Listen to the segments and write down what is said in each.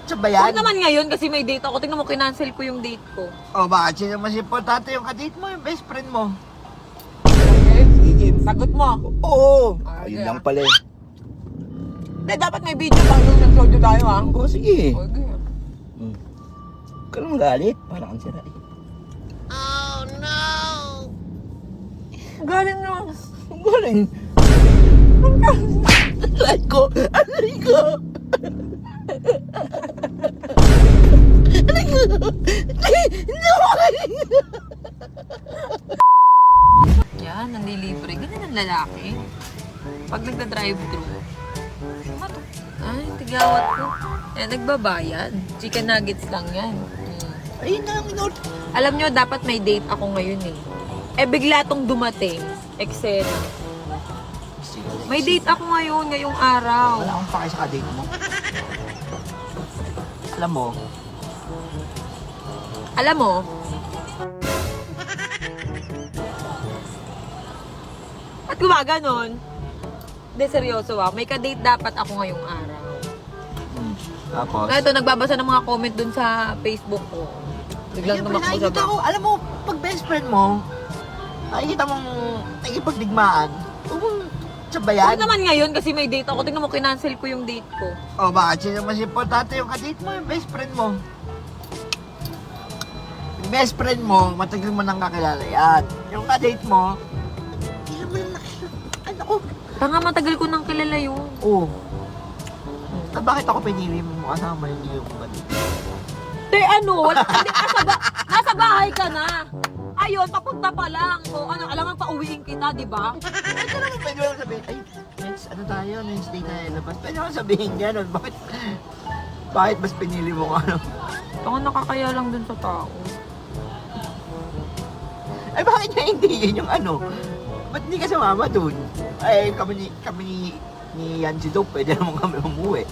Sa bayan? Huwag naman ngayon kasi may date ako. Tingnan mo, kinancel ko yung date ko. O bakit sino mas importante yung kadate mo, yung best friend mo? Sige, sagot mo. Oo. Ayun lang pala eh. Hindi, dapat may video pag nung nag-audio tayo ha. Oo, sige. Okay. Huwag ka lang galit. Parang ang sira eh. Galing na. Ang galing. Aray ko! Aray ko! Aray ko! Yan, nanlilibre. Ganyan ang lalaki. Pag nagda-drive-thru. Ay, tigawat ko. Eh, nagbabayad. Chicken nuggets lang yan. Ayun na lang inort. Alam nyo, dapat may date ako ngayon eh. Eh, bigla tong dumating. Eksena. May date ako ngayon, ngayong araw. Wala akong pake sa kadate mo. Alam mo, Alam mo, at gumaganon. Hindi, seryoso ah. May ka-date dapat ako ngayong araw. tapos? Na ito, nagbabasa ng mga comment dun sa Facebook ko. Biglang tumakbo sa nakikita ko, alam mo, pag best friend mo, nakikita mong nagipagdigmaan, huwag mong sabayan. Huwag naman ngayon kasi may date ako. Tingnan mo, kinancel ko yung date ko. O bakit sino mas importante yung kadate mo, yung best friend mo? Yung best friend mo, matagal mo nang kakilala yan. Yung kadate mo, hindi mo lang nakilala. Ano ko? Tanga, matagal ko nang kilala yun. Oo. Bakit ako pinili mo kasama hindi yung kadate? Te, ano? Wala, hindi, nasa bahay ka na. Ayun, papunta pa lang. O, ano, alangan pa uwiin kita, di ba? Pwede naman, pwede lang sabihin, ay, next, ano tayo, next day tayo labas. Pwede naman sabihin gano'n, bakit mas pinili mo ano? Tanga, nakakaya lang dun sa tao. Ay, bakit niya hindi yun yung ano? Ba't hindi ka sumama dun? Ay, kami ni Yancy Dope, pwede naman kami umuwi.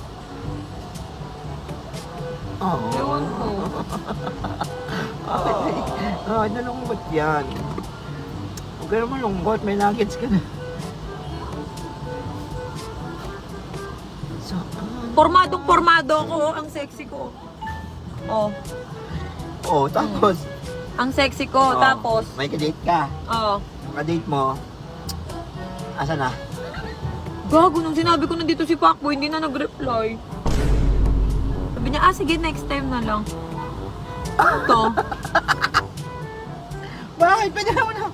Oo. Ewan ko. Nalungkot yan. Huwag ka naman lungkot, may nuggets ka na. So, Pormadong-pormado ako, ang sexy ko. Oh, tapos, ang sexy ko, tapos, may kadate ka. oh. Yung kadate mo, asa na? Gago, nung sinabi ko nandito si Pacboy, hindi na nag-reply. Sabi niya, sige, next time na lang. Ano to? Bakit? Pwede naman na.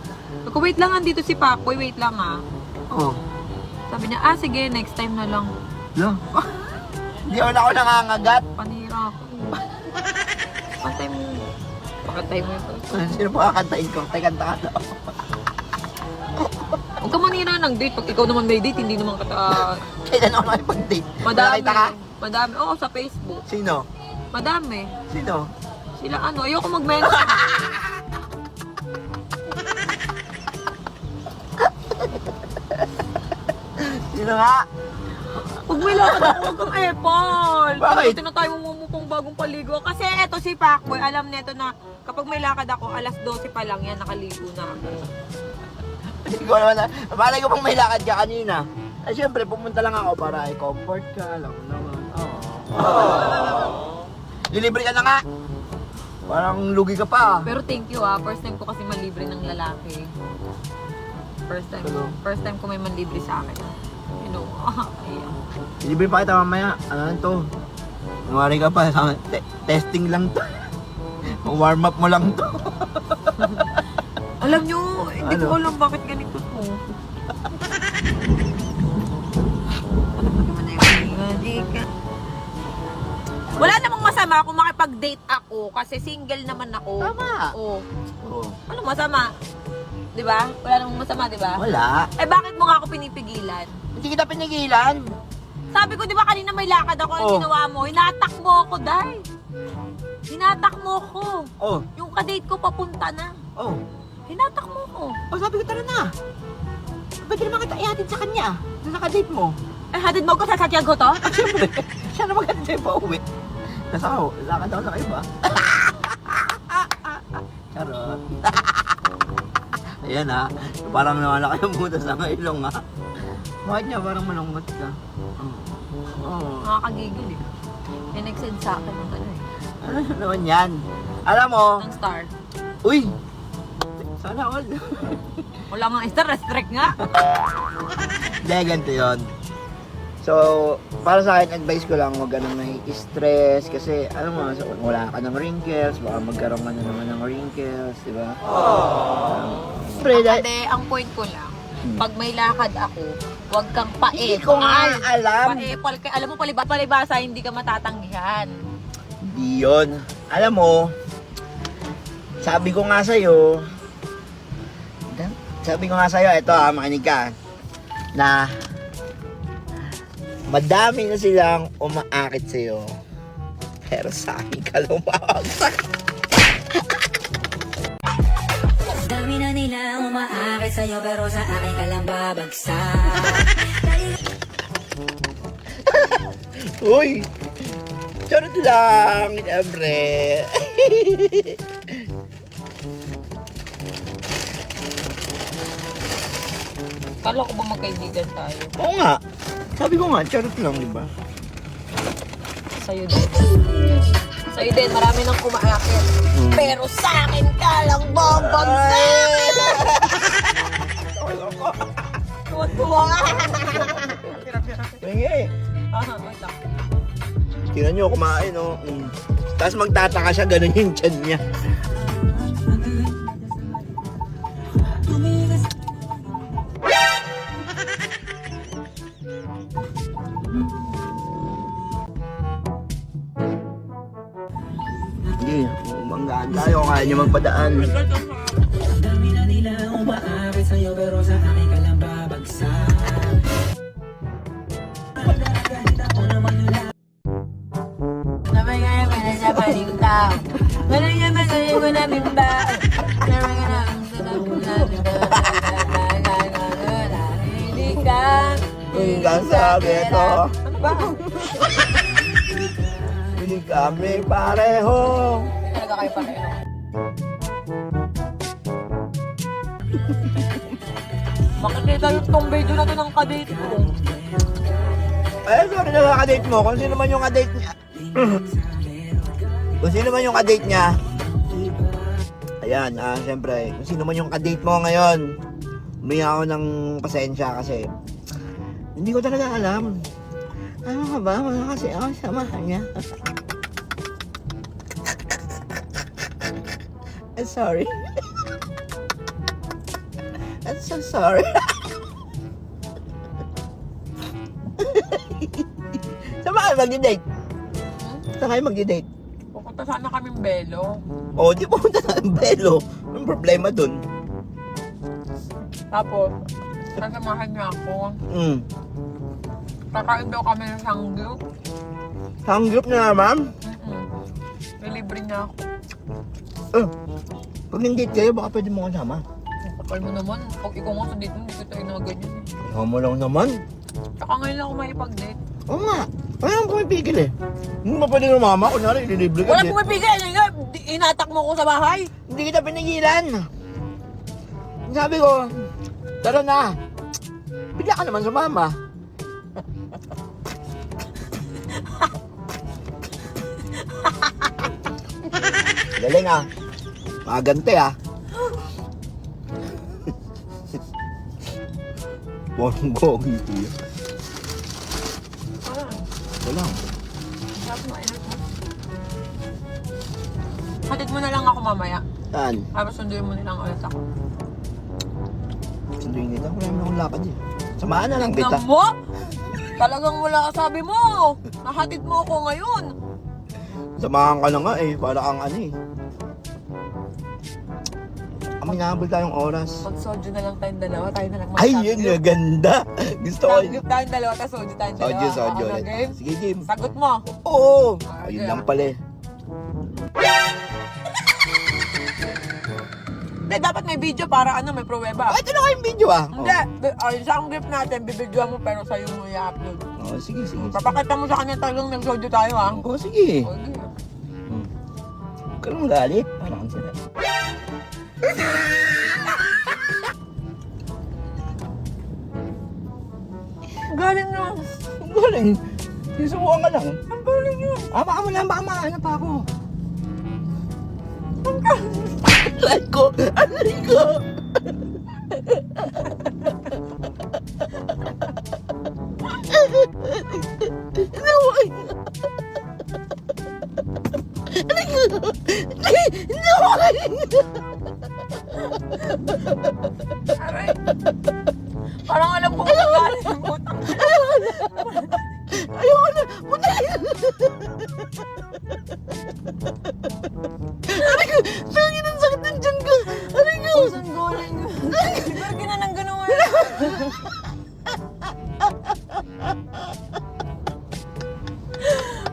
Ako, wait lang, andito si Pacboy, wait lang ah. Oh. Sabi niya, sige, next time na lang. Lang. Hindi ako nangangagat. Panira ako. Pantay mo. Pakantay mo ito. Sino pa kakantayin ko? Kanta ka daw. Huwag ka manira ng date. Pag ikaw naman may date, hindi naman kata... Kailan ako nakipag-date? Madami. Nakita ka? Madami. Oo, sa Facebook. Sino? Madami. Sino? Sila ano, ayoko mag-mention. Sino nga? Huwag may lakad ako, huwag kang Apple. Bakit? Ito na tayo mumupong bagong paligo. Kasi eto si Pacboy, alam nito na kapag may lakad ako, alas 12 pa lang yan, nakaligo na ako. Hindi ko naman na. Malay ko pang may lakad ka kanina. Ay, syempre, pumunta lang ako para i-comfort ka. Alam mo naman. Lilibre ka na nga. Parang lugi ka pa. Pero thank you ah, first time ko kasi malibre ng lalaki. First time ko may manlibre sa akin. You know, ayan. Lilibre pa kita mamaya. Ano lang to? Kunwari ka pa. Testing lang to. Warm up mo lang to. Alam nyo, hindi Ano? ko alam bakit ganito to. Wala namang masama kung makipag-date ako kasi single naman ako. Tama. Oo. Oo. Ano masama? 'Di ba? Wala namang masama, 'di ba? Wala. Eh bakit mo nga ako pinipigilan? Hindi kita pinigilan. Sabi ko 'di ba kanina may lakad ako, ang Oh. ginawa mo, hinatak mo ako, dai. Hinatak mo ko. Oh. Yung ka-date ko papunta na. Oh. Hinatak mo ko. Oh, sabi ko, tara na. Pwede naman kita ihatid sa kanya. Sa kadate mo. Eh hatid mo ko sa sakyan ko to? Siyempre, siya na maghatid sa'yo pa uwi. Nasa ako, lakad ako sa iba. Charot. Ayan ha, parang nawala ka ng butas sa ilong ha. Bakit niya parang malungkot ka? Oo. Nakakagigil eh. Eh next nag-send sa akin ng ano eh. Ano naman yan? Alam mo, Ng star. uy! Sana all. Wala nga star, restrict nga. Hindi, ganito yun. So, para sa akin, advice ko lang, huwag ka nang nai-stress kasi, ano mo, so, wala ka ng wrinkles, baka magkaroon ka na naman ng wrinkles, di ba? Siyempre, dahil- Hindi, ang point ko lang, pag may lakad ako, huwag kang Hindi ko nga alam. Alam mo, palibasa, hindi ka matatanggihan. Hindi yun. Alam mo, sabi ko nga sa'yo, ito makinig ka, na madami na silang umaakit sa'yo, pero sa akin ka lumawagsak. Dami na nila umaakit sa'yo pero sa akin ka lang babagsak. Uy! Charot lang, siyempre. Kala ko ba magkaibigan tayo? Oo nga. Sabi ko nga, charot lang, di ba? Sa'yo din. Sa'yo din, marami nang kumaakit. Pero sa akin ka lang babagsak! Tuwa-tuwa ka! Sige. Aha, wait lang. Tingnan nyo, kumain, no? Tapos magtataka siya, ganun yung tiyan niya. Hindi, umanggaan tayo, kaya niya magpadaan. Dami na nila umaakit sa'yo pero sa akin ka lang babagsak. Kahit ako naman yung Naman nga naman na sa paling tao. Wala naman na yung namin ba? Naman nga naman sa namin ba? Hindi ka. Hanggang sabi ko, Ano ba? hindi kami pareho. Talaga kayo pareho. Makikita yung tong video na to ng kadate ko. Eh, sorry na mga kadate mo. Kung sino man yung kadate niya. Kung sino man yung kadate niya. Ayan, siyempre, kung sino man yung kadate mo ngayon. Humingi ako ng pasensya kasi hindi ko talaga alam. Ano ka ba? Mga kasi ako samahan niya. I'm sorry. I'm so sorry. Saan ba kayo magdi-date? Saan kayo magdi-date? Pupunta sana kaming Belo. O, di pumunta sa Belo. Anong problema dun? Tapos, sasamahan niya ako. Kakain daw kami ng sanggip. Sanggip na naman. Nilibre niya ako. Pag nag-date kayo, baka pwede mo kasama. Ang kapal mo naman. Pag ikaw nga sa date mo, hindi ko tayo na ganyan. Ikaw mo lang naman. Saka ngayon lang ako maipag-date. Oo nga. Kaya ang pumipigil eh. Hindi mo pwede lumama. Kunwari, ililibre ka. Wala pumipigil! Inatak mo ko sa bahay! Hindi kita pinigilan. Sabi ko, tara na. Bigla ka naman sumama. Galing ah. Magante ah. Bong-bong ito yun. Wala. Hatid mo na lang ako mamaya. Saan? Tapos sunduin mo nilang ulit ako. Sunduin kita. Wala naman akong lakad eh. Samahan na lang kita. Tignan mo! Talagang wala ka sabi mo! Nahatid mo ako ngayon! Samahan ka na nga eh. Para kang ano eh. Aminabol tayong oras. Mag-soju na lang tayong dalawa, tayo na lang Ay, yun na ganda. Gusto ko yun. Sanggip tayong dalawa, tapos soju tayong dalawa. Soju, soju Ako na ulit. game. Sige, game. Sagot mo! Oo. Ah, Ayun okay. lang pala eh. Hindi, dapat may video para ano, may pruweba. Ito na kayong video ah. Hindi, yung sanggip natin, bibidyoan mo pero sa'yo mo i-upload. Oh, sige, sige. Papakita mo sa kanya talagang nag-soju tayo ha. Oh, sige. Okay. Huwag ka nang galit. Parang sila. Galing na. Ang galing. Sisubukan ka lang. Ang galing nyo. Baka mo lang, baka maano pa ako. Aray ko! Aray ko! Naway! Aray ko! Naway! Aray. Parang alam ko kung galing yung utang. Ayoko na! Putay! Aray ko! Sangin ang sakit ng tiyan ko! Aray ko! Saan galing? Siguro ginanang gano'n.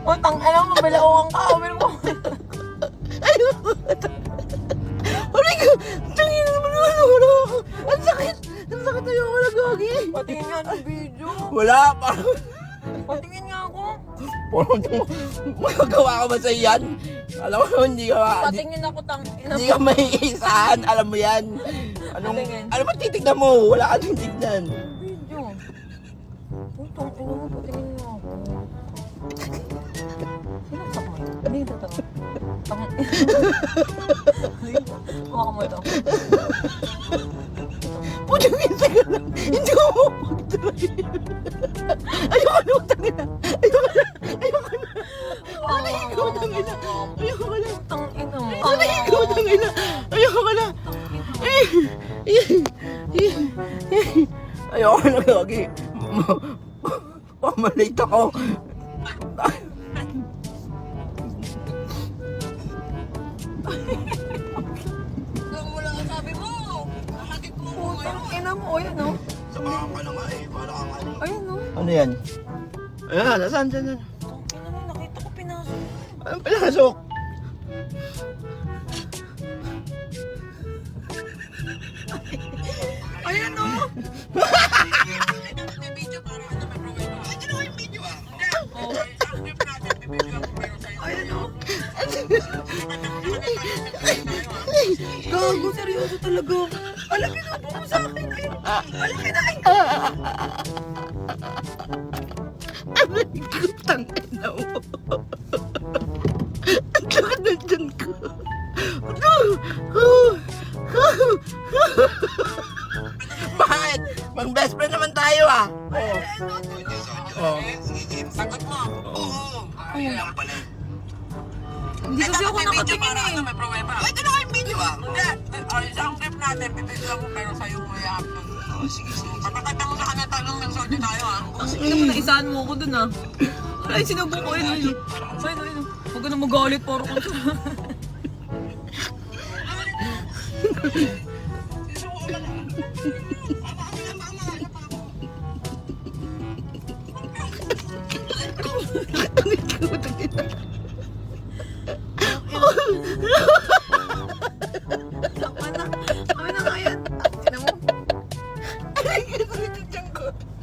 Utang, alam mo, bilauang ka. Pero mo. Ayoko! Aray ko! Sangin naman wala ako! Ang sakit! Ang sakit! Ayoko na, Gogi! Patingin nga ng video. Wala! Parang... Patingin nga ako. Magagawa ka ba sa yan? Alam mo, hindi ka Patingin ako tang. hindi ka may isahan, alam mo yan. Patingin. Ano ba titignan mo? Wala ka nang tignan. Video. Utang, ino mo, patingin nga ako. Sinaksak mo yun? Hindi ito tanga. Tanga. Mukha mo ito. Pudyo minsan ka lang. Hindi ko mapagtuloy. Ayoko na, utangin na. Ayoko na. Ayoko na. Ayoko na, utangin na. Ayoko na. Utang, ino. Ayoko, utangin na. Ayoko na. Ayoko na, Gogi. Pamalate ako. Utang, ina mo. O, yan o. Samahan ka na nga eh. Para kang ano. Ayun o. Ano yan? Ayan, nasaan dyan? Ina mo, nakita ko pinasok. Anong pinasok? Ayun o. Ayun o. Gago, seryoso talaga. Alam, pinupo mo sa akin eh. Alam, kinain ko. Aray ko, tangina mo. Ang sakit na dyan ko. Bakit? Mag-best friend naman tayo ah. Oo. Sagot mo. Oo. Ayun lang pala. Hindi kasi ako nakatingin eh. May pruweba. Ay, ito na kayong video ah. Hindi. Isang trip natin, pipigil ako pero sa'yo mo i-up. Sige, sige. Patakita mo sa kanya talong ng soldo tayo ah. Ano mo, naisahan mo ako dun ah. Ay, sinubo ko yun. Ayun, ayun. Huwag ka na magalit, paro ko. Ang ikaw,